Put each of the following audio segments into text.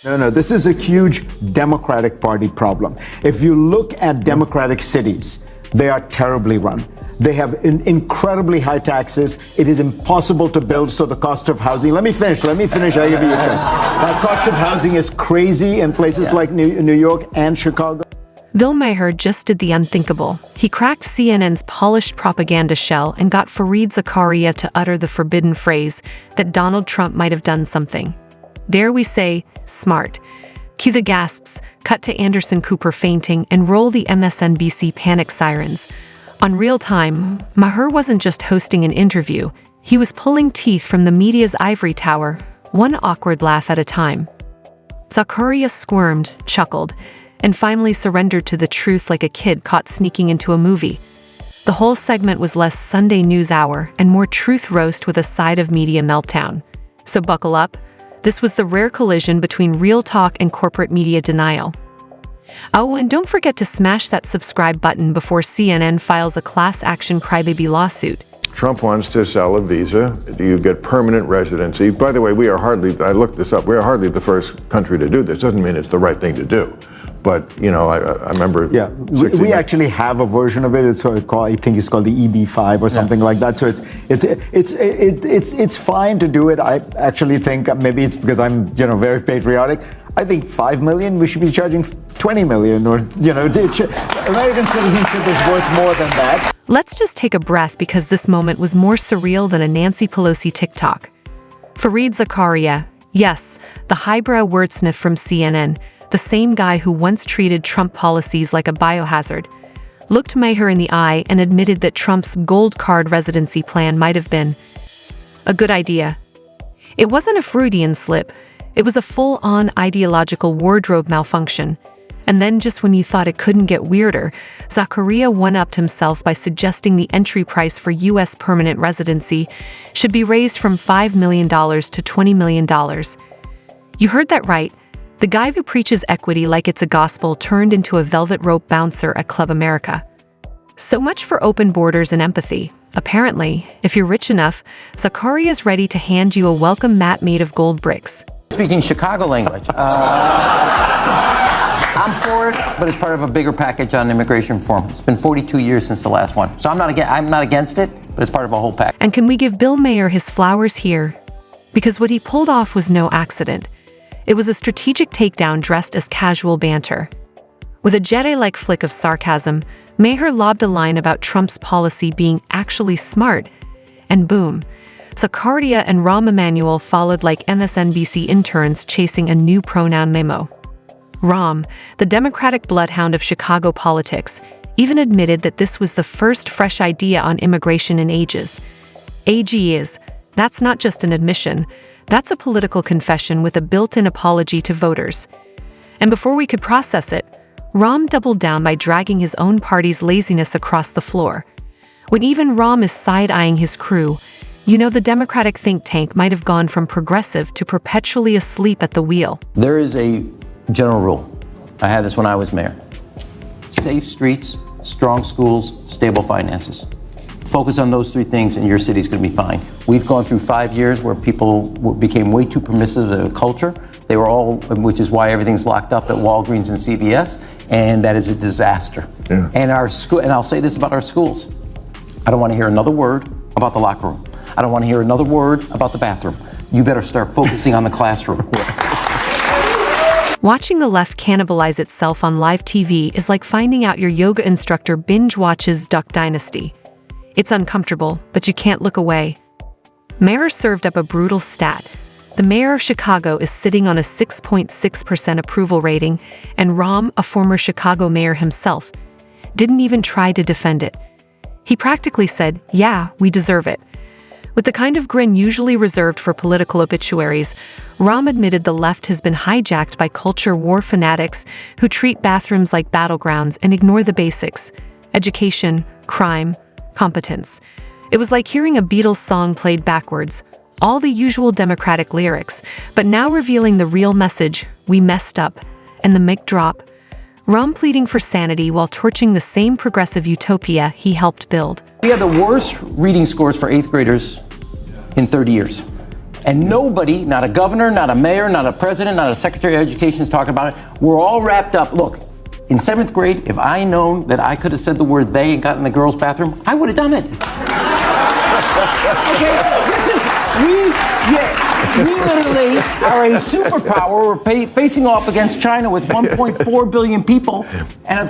No, this is a huge Democratic Party problem. If you look at Democratic cities, they are terribly run. They have incredibly high taxes. It is impossible to build, so the cost of housing. Let me finish. I'll give you a chance. The cost of housing is crazy in places like New York and Chicago. Bill Maher just did the unthinkable. He cracked CNN's polished propaganda shell and got Fareed Zakaria to utter the forbidden phrase that Donald Trump might have done something. Dare we say, smart. Cue the gasps, cut to Anderson Cooper fainting, and roll the MSNBC panic sirens. On Real Time, Maher wasn't just hosting an interview, he was pulling teeth from the media's ivory tower, one awkward laugh at a time. Zakaria squirmed, chuckled, and finally surrendered to the truth like a kid caught sneaking into a movie. The whole segment was less Sunday News Hour and more truth roast with a side of media meltdown. So buckle up. This was the rare collision between real talk and corporate media denial. Oh, and don't forget to smash that subscribe button before CNN files a class action crybaby lawsuit. Trump wants to sell a visa. You get permanent residency. By the way, I looked this up, we are hardly the first country to do this. Doesn't mean it's the right thing to do. But, you know, I remember... Yeah, we actually have a version of it. It's called, I think it's called the EB5 or something like that. So it's fine to do it. I actually think maybe it's because I'm, very patriotic. I think 5 million, we should be charging 20 million or, American citizenship is worth more than that. Let's just take a breath because this moment was more surreal than a Nancy Pelosi TikTok. Fareed Zakaria, yes, the highbrow wordsmith from CNN, the same guy who once treated Trump policies like a biohazard, looked Maher in the eye and admitted that Trump's gold card residency plan might have been a good idea. It wasn't a Freudian slip, it was a full-on ideological wardrobe malfunction. And then just when you thought it couldn't get weirder, Zakaria one-upped himself by suggesting the entry price for U.S. permanent residency should be raised from $5 million to $20 million. You heard that right. The guy who preaches equity like it's a gospel turned into a velvet rope bouncer at Club America. So much for open borders and empathy. Apparently, if you're rich enough, Zakaria is ready to hand you a welcome mat made of gold bricks. Speaking Chicago language. I'm for it, but it's part of a bigger package on immigration reform. It's been 42 years since the last one. So I'm not against it, but it's part of a whole package. And can we give Bill Maher his flowers here? Because what he pulled off was no accident. It was a strategic takedown dressed as casual banter. With a Jedi-like flick of sarcasm, Maher lobbed a line about Trump's policy being actually smart. And boom, Zakaria and Rahm Emanuel followed like MSNBC interns chasing a new pronoun memo. Rahm, the Democratic bloodhound of Chicago politics, even admitted that this was the first fresh idea on immigration in ages. AG is, that's not just an admission, that's a political confession with a built-in apology to voters. And before we could process it, Rahm doubled down by dragging his own party's laziness across the floor. When even Rahm is side-eyeing his crew, the Democratic think tank might have gone from progressive to perpetually asleep at the wheel. There is a general rule. I had this when I was mayor. Safe streets, strong schools, stable finances. Focus on those three things and your city's going to be fine. We've gone through 5 years where people became way too permissive of the culture. They were all, which is why everything's locked up at Walgreens and CVS, and that is a disaster. Yeah. And our school, and I'll say this about our schools. I don't want to hear another word about the locker room. I don't want to hear another word about the bathroom. You better start focusing on the classroom. Watching the left cannibalize itself on live TV is like finding out your yoga instructor binge watches Duck Dynasty. It's uncomfortable, but you can't look away. Maher served up a brutal stat. The mayor of Chicago is sitting on a 6.6% approval rating, and Rahm, a former Chicago mayor himself, didn't even try to defend it. He practically said, "Yeah, we deserve it." With the kind of grin usually reserved for political obituaries, Rahm admitted the left has been hijacked by culture war fanatics who treat bathrooms like battlegrounds and ignore the basics: education, crime, competence. It was like hearing a Beatles song played backwards, all the usual Democratic lyrics, but now revealing the real message: we messed up, and the mic drop. Rahm pleading for sanity while torching the same progressive utopia he helped build. We had the worst reading scores for 8th graders in 30 years. And nobody, not a governor, not a mayor, not a president, not a secretary of education is talking about it. We're all wrapped up. Look, in 7th grade, if I known that I could have said the word they and got in the girls' bathroom, I would have done it. We literally are a superpower. We're facing off against China with 1.4 billion people, and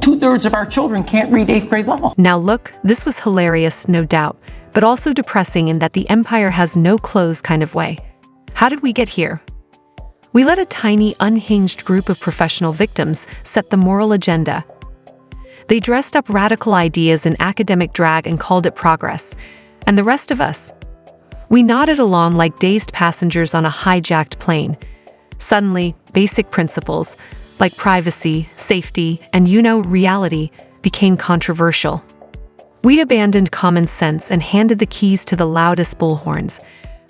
2/3 of our children can't read 8th grade level. Now look, this was hilarious, no doubt, but also depressing in that the empire has no clothes kind of way. How did we get here? We let a tiny, unhinged group of professional victims set the moral agenda. They dressed up radical ideas in academic drag and called it progress. And the rest of us? We nodded along like dazed passengers on a hijacked plane. Suddenly, basic principles, like privacy, safety, and reality, became controversial. We abandoned common sense and handed the keys to the loudest bullhorns.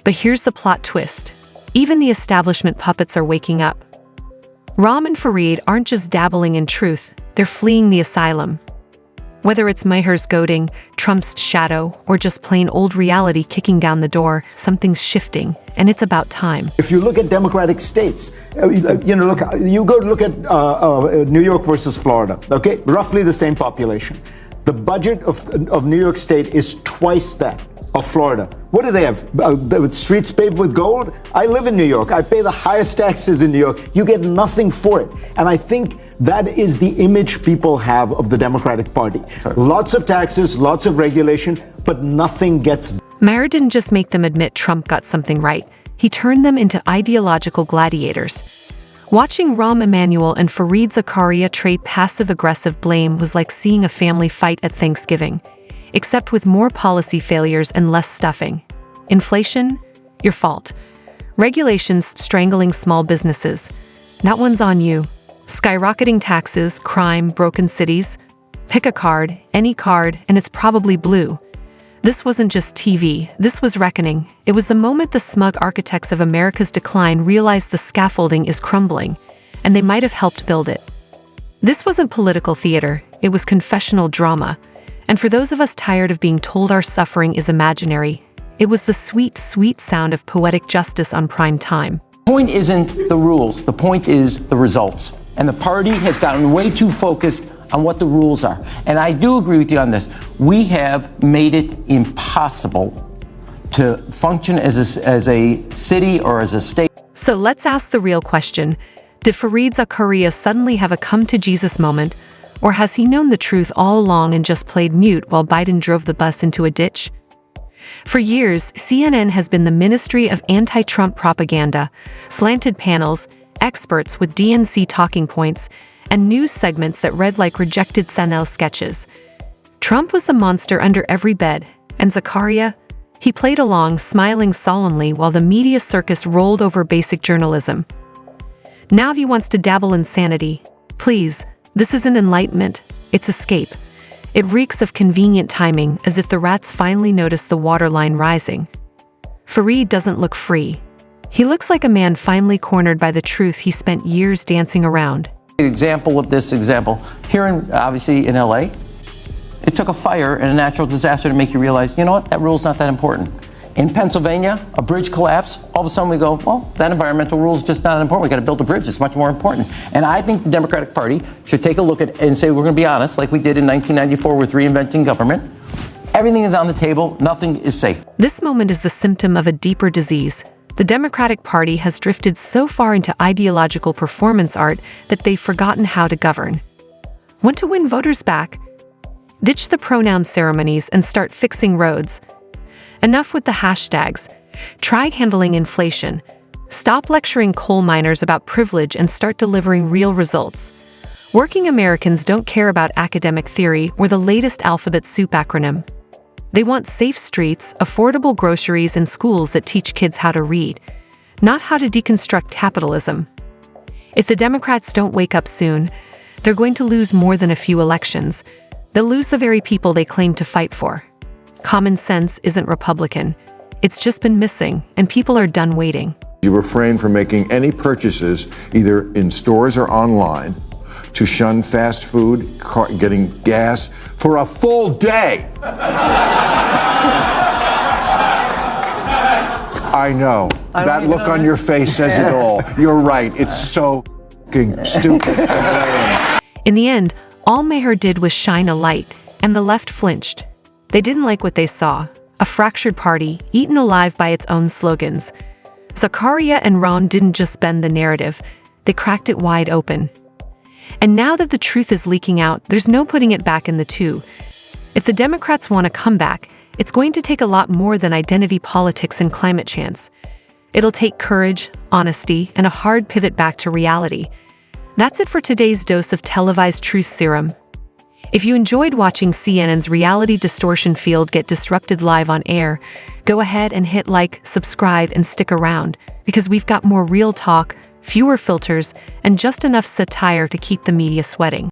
But here's the plot twist. Even the establishment puppets are waking up. Ram and Fareed aren't just dabbling in truth, they're fleeing the asylum. Whether it's Maher's goading, Trump's shadow, or just plain old reality kicking down the door, something's shifting, and it's about time. If you look at democratic states, you go look at New York versus Florida, okay? Roughly the same population. The budget of New York State is twice that of Florida. What do they have? Streets paved with gold? I live in New York. I pay the highest taxes in New York. You get nothing for it. And I think that is the image people have of the Democratic Party. Lots of taxes, lots of regulation, but nothing gets done. Maher didn't just make them admit Trump got something right. He turned them into ideological gladiators. Watching Rahm Emanuel and Fareed Zakaria trade passive-aggressive blame was like seeing a family fight at Thanksgiving, except with more policy failures and less stuffing. Inflation? Your fault. Regulations strangling small businesses? That one's on you. Skyrocketing taxes, crime, broken cities? Pick a card, any card, and it's probably blue. This wasn't just TV, this was reckoning. It was the moment the smug architects of America's decline realized the scaffolding is crumbling, and they might have helped build it. This wasn't political theater, it was confessional drama. And for those of us tired of being told our suffering is imaginary, it was the sweet, sweet sound of poetic justice on prime time. The point isn't the rules, the point is the results. And the party has gotten way too focused on what the rules are. And I do agree with you on this. We have made it impossible to function as a city or as a state. So let's ask the real question. Did Fareed Zakaria suddenly have a come-to-Jesus moment, or has he known the truth all along and just played mute while Biden drove the bus into a ditch? For years, CNN has been the ministry of anti-Trump propaganda, slanted panels, experts with DNC talking points, and news segments that read like rejected SNL sketches. Trump was the monster under every bed, and Zakaria? He played along, smiling solemnly while the media circus rolled over basic journalism. Now he wants to dabble in sanity. Please, this isn't enlightenment, it's escape. It reeks of convenient timing, as if the rats finally noticed the waterline rising. Fareed doesn't look free. He looks like a man finally cornered by the truth he spent years dancing around. Example of this example, here obviously in LA, it took a fire and a natural disaster to make you realize, you know what, that rule's not that important. In Pennsylvania, a bridge collapse, all of a sudden we go, well, that environmental rule is just not important. We got to build a bridge. It's much more important. And I think the Democratic Party should take a look at it and say, we're going to be honest, like we did in 1994 with reinventing government. Everything is on the table. Nothing is safe. This moment is the symptom of a deeper disease. The Democratic Party has drifted so far into ideological performance art that they've forgotten how to govern. Want to win voters back? Ditch the pronoun ceremonies and start fixing roads. Enough with the hashtags. Try handling inflation. Stop lecturing coal miners about privilege and start delivering real results. Working Americans don't care about academic theory or the latest alphabet soup acronym. They want safe streets, affordable groceries, and schools that teach kids how to read, not how to deconstruct capitalism. If the Democrats don't wake up soon, they're going to lose more than a few elections. They'll lose the very people they claim to fight for. Common sense isn't Republican. It's just been missing, and people are done waiting. You refrain from making any purchases, either in stores or online, to shun fast food, getting gas for a full day. I know. I don't That even look know on this. your face says it all. You're right. It's so fucking stupid and lame. In the end, all Maher did was shine a light, and the left flinched. They didn't like what they saw: a fractured party, eaten alive by its own slogans. Zakaria and Ron didn't just bend the narrative, they cracked it wide open. And now that the truth is leaking out, there's no putting it back in the tube. If the Democrats want to come back, it's going to take a lot more than identity politics and climate chance. It'll take courage, honesty, and a hard pivot back to reality. That's it for today's dose of televised truth serum. If you enjoyed watching CNN's reality distortion field get disrupted live on air, go ahead and hit like, subscribe, and stick around, because we've got more real talk, fewer filters, and just enough satire to keep the media sweating.